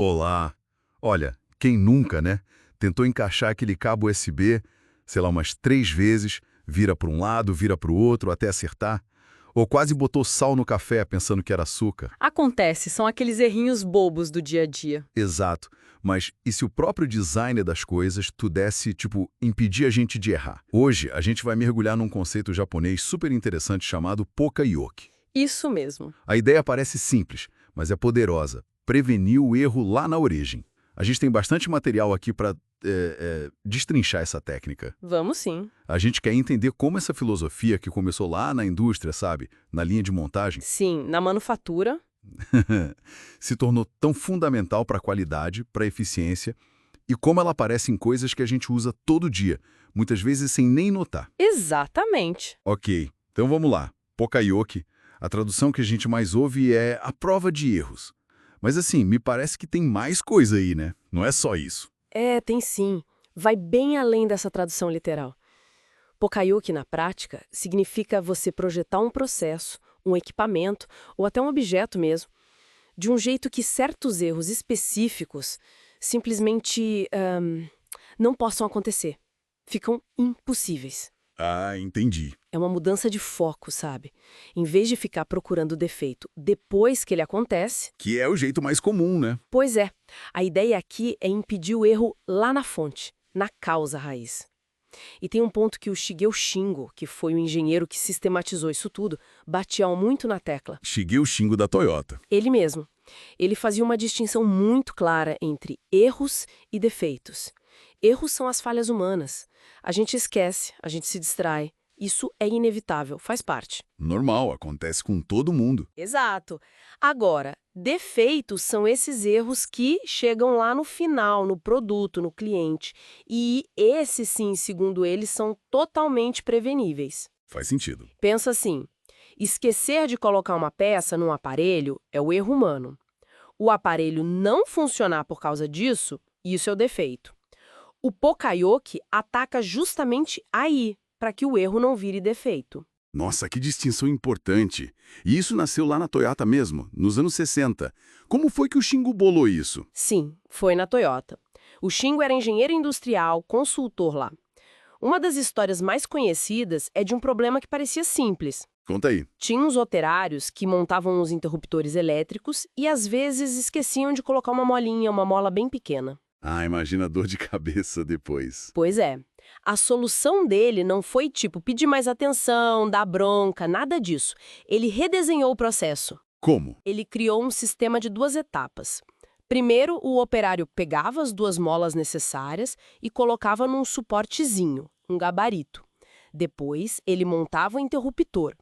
Olá! Olha, quem nunca, né? Tentou encaixar aquele cabo USB, sei lá, umas 3 vezes, vira para um lado, vira para o outro, até acertar. Ou quase botou sal no café pensando que era açúcar. Acontece, são aqueles errinhos bobos do dia a dia. Exato. Mas e se o próprio designer das coisas pudesse, tipo, impedir a gente de errar? Hoje, a gente vai mergulhar num conceito japonês super interessante chamado Poka-yoke. Isso mesmo. A ideia parece simples, mas é poderosa. Prevenir o erro lá na origem. A gente tem bastante material aqui para destrinchar essa técnica. Vamos sim. A gente quer entender como essa filosofia que começou lá na indústria, sabe, na linha de montagem, Sim, na manufatura. se tornou tão fundamental para a qualidade, para a eficiência e como ela aparece em coisas que a gente usa todo dia, muitas vezes sem nem notar. Exatamente. Ok, então vamos lá. Poka-yoke, a tradução que a gente mais ouve é a prova de erros. Mas assim, me parece que tem mais coisa aí, né? Não é só isso. É, tem sim. Vai bem além dessa tradução literal. Poka-yoke, na prática, significa você projetar um processo, um equipamento ou até um objeto mesmo, de um jeito que certos erros específicos simplesmente não possam acontecer. Ficam impossíveis. Ah, entendi. É uma mudança de foco, sabe? Em vez de ficar procurando o defeito depois que ele acontece, Que é o jeito mais comum, né? pois é, a ideia aqui é impedir o erro lá na fonte, na causa raiz. E tem um ponto que o Shigeo Shingo, que foi o engenheiro que sistematizou isso tudo, batia muito na tecla. Shigeo Shingo da Toyota. Ele mesmo. Ele fazia uma distinção muito clara entre erros e defeitos. Erros são as falhas humanas. A gente esquece, a gente se distrai. Isso é inevitável, faz parte. Normal, acontece com todo mundo. Exato. Agora, defeitos são esses erros que chegam lá no final, no produto, no cliente. E esses, sim, segundo eles, são totalmente preveníveis. Faz sentido. Pensa assim: esquecer de colocar uma peça num aparelho é o erro humano. O aparelho não funcionar por causa disso, isso é o defeito. O Poka-yoke ataca justamente aí, para que o erro não vire defeito. Nossa, que distinção importante. E isso nasceu lá na Toyota mesmo, nos anos 60. Como foi que o Shingo bolou isso? Sim, foi na Toyota. O Shingo era engenheiro industrial, consultor lá. Uma das histórias mais conhecidas é de um problema que parecia simples. Conta aí. Tinha uns operários que montavam os interruptores elétricos e às vezes esqueciam de colocar uma molinha, uma mola bem pequena. Ah, imagina a dor de cabeça depois. Pois é. A solução dele não foi tipo pedir mais atenção, dar bronca, nada disso. Ele redesenhou o processo. Como? Ele criou um sistema de 2 etapas. Primeiro, o operário pegava as 2 molas necessárias e colocava num suportezinho, um gabarito. Depois, ele montava o interruptor.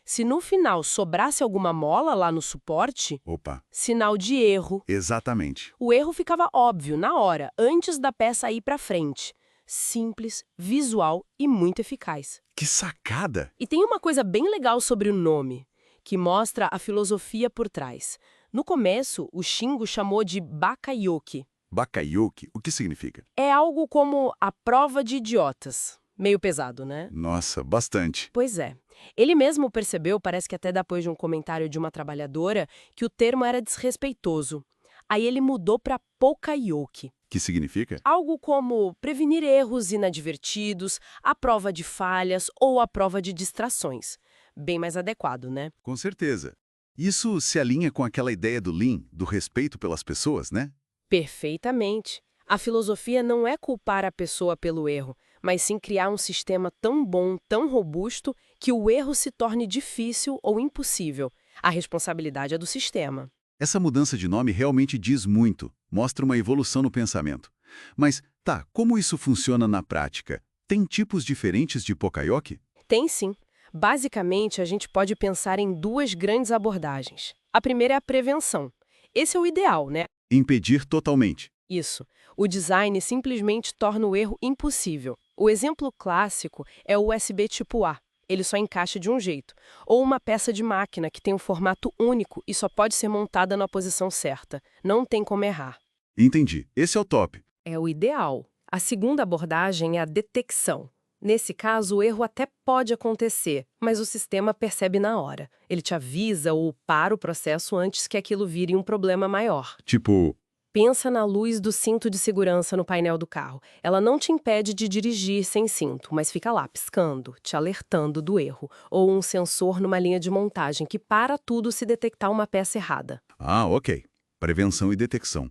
Se no final sobrasse alguma mola lá no suporte, Opa, sinal de erro. exatamente. O erro ficava óbvio na hora, antes da peça ir para frente. Simples, visual e muito eficaz. Que sacada! E tem uma coisa bem legal sobre o nome, que mostra a filosofia por trás. No começo, o Shingo chamou de Baka-yoke. Bakayuki, o que significa? É algo como a prova de idiotas. Meio pesado, né? Nossa, bastante. Pois é. Ele mesmo percebeu, parece que até depois de um comentário de uma trabalhadora, que o termo era desrespeitoso. Aí ele mudou para Poka-yoke. Que significa? Algo como prevenir erros inadvertidos, a prova de falhas ou a prova de distrações. Bem mais adequado, né? Com certeza. Isso se alinha com aquela ideia do Lean, do respeito pelas pessoas, né? Perfeitamente. A filosofia não é culpar a pessoa pelo erro, mas sim criar um sistema tão bom, tão robusto, que o erro se torne difícil ou impossível. A responsabilidade é do sistema. Essa mudança de nome realmente diz muito, mostra uma evolução no pensamento. Mas, tá, como isso funciona na prática? Tem tipos diferentes de Poka-yoke? Tem sim. Basicamente, a gente pode pensar em 2 grandes abordagens. A primeira é a prevenção. Esse é o ideal, né? Impedir totalmente. Isso. O design simplesmente torna o erro impossível. O exemplo clássico é o USB tipo A. Ele só encaixa de um jeito. Ou uma peça de máquina que tem um formato único e só pode ser montada na posição certa. Não tem como errar. Entendi. Esse é o top. É o ideal. A segunda abordagem é a detecção. Nesse caso, o erro até pode acontecer, mas o sistema percebe na hora. Ele te avisa ou para o processo antes que aquilo vire um problema maior. Tipo, Pensa na luz do cinto de segurança no painel do carro. Ela não te impede de dirigir sem cinto, mas fica lá piscando, te alertando do erro. Ou um sensor numa linha de montagem que para tudo se detectar uma peça errada. Ah, ok. Prevenção e detecção.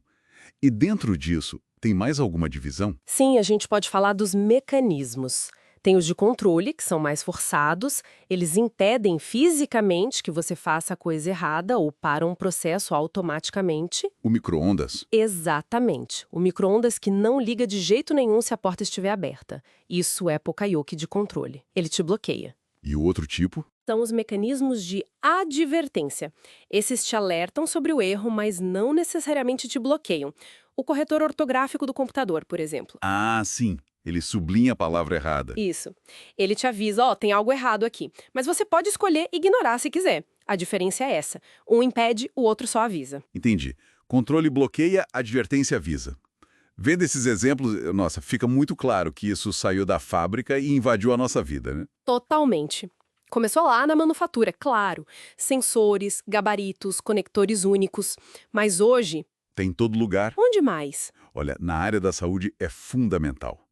E dentro disso, tem mais alguma divisão? Sim, a gente pode falar dos mecanismos. Tem os de controle, que são mais forçados, eles impedem fisicamente que você faça a coisa errada ou param um processo automaticamente. O micro-ondas? Exatamente. O micro-ondas que não liga de jeito nenhum se a porta estiver aberta. Isso é Poka-yoke de controle. Ele te bloqueia. E o outro tipo? São os mecanismos de advertência. Esses te alertam sobre o erro, mas não necessariamente te bloqueiam. O corretor ortográfico do computador, por exemplo. Ah, sim. Ele sublinha a palavra errada. Isso. Ele te avisa, ó, tem algo errado aqui. Mas você pode escolher ignorar se quiser. A diferença é essa. Um impede, o outro só avisa. Entendi. Controle bloqueia, advertência avisa. Vendo esses exemplos, nossa, fica muito claro que isso saiu da fábrica e invadiu a nossa vida, né? Totalmente. Começou lá na manufatura, claro. Sensores, gabaritos, conectores únicos. Mas hoje, Tem em todo lugar. onde mais? Olha, na área da saúde é fundamental.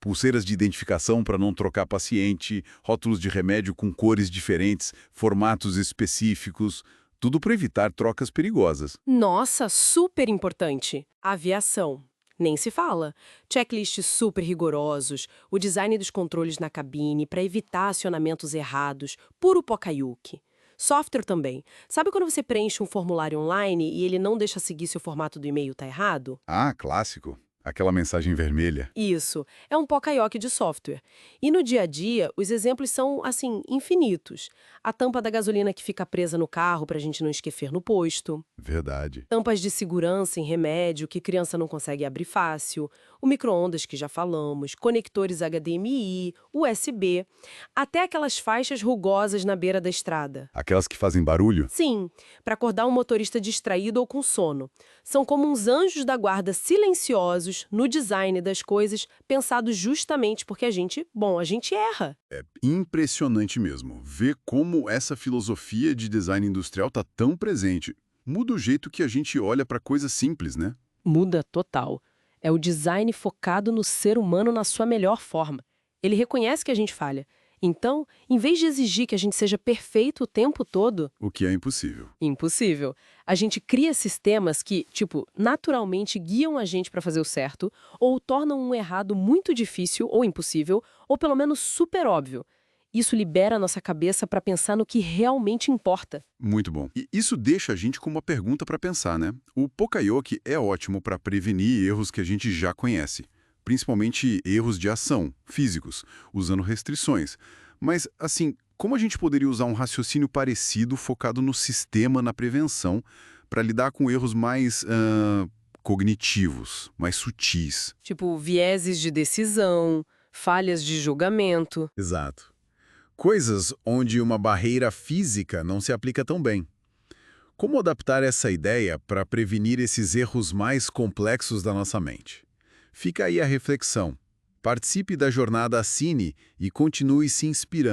Pulseiras de identificação para não trocar paciente, rótulos de remédio com cores diferentes, formatos específicos, tudo para evitar trocas perigosas. Nossa, super importante. Aviação. Nem se fala. Checklists super rigorosos, o design dos controles na cabine para evitar acionamentos errados, puro Poka-yoke. Software também. Sabe quando você preenche um formulário online e ele não deixa seguir se o formato do e-mail tá errado? Ah, clássico. Aquela mensagem vermelha. Isso, é um Poka-yoke de software. E no dia a dia, os exemplos são, assim, infinitos. A tampa da gasolina que fica presa no carro para a gente não esquecer no posto. Verdade. Tampas de segurança em remédio que criança não consegue abrir fácil. O micro-ondas que já falamos. Conectores HDMI, USB. Até aquelas faixas rugosas na beira da estrada. Aquelas que fazem barulho? Sim, para acordar um motorista distraído ou com sono. São como uns anjos da guarda silenciosos no design das coisas, pensados justamente porque a gente erra. É impressionante mesmo. Ver como essa filosofia de design industrial está tão presente. Muda o jeito que a gente olha para coisas simples, né? Muda total. É o design focado no ser humano na sua melhor forma. Ele reconhece que a gente falha. Então, em vez de exigir que a gente seja perfeito o tempo todo, O que é impossível. impossível, a gente cria sistemas que, naturalmente guiam a gente para fazer o certo, ou tornam um errado muito difícil ou impossível, ou pelo menos super óbvio. Isso libera a nossa cabeça para pensar no que realmente importa. Muito bom. E isso deixa a gente com uma pergunta para pensar, né? O Poka-yoke é ótimo para prevenir erros que a gente já conhece, principalmente erros de ação, físicos, usando restrições. Mas, assim, como a gente poderia usar um raciocínio parecido focado no sistema, na prevenção, para lidar com erros mais cognitivos, mais sutis? Tipo, vieses de decisão, falhas de julgamento. Exato. Coisas onde uma barreira física não se aplica tão bem. Como adaptar essa ideia para prevenir esses erros mais complexos da nossa mente? Fica aí a reflexão. Participe da jornada Cine e continue se inspirando.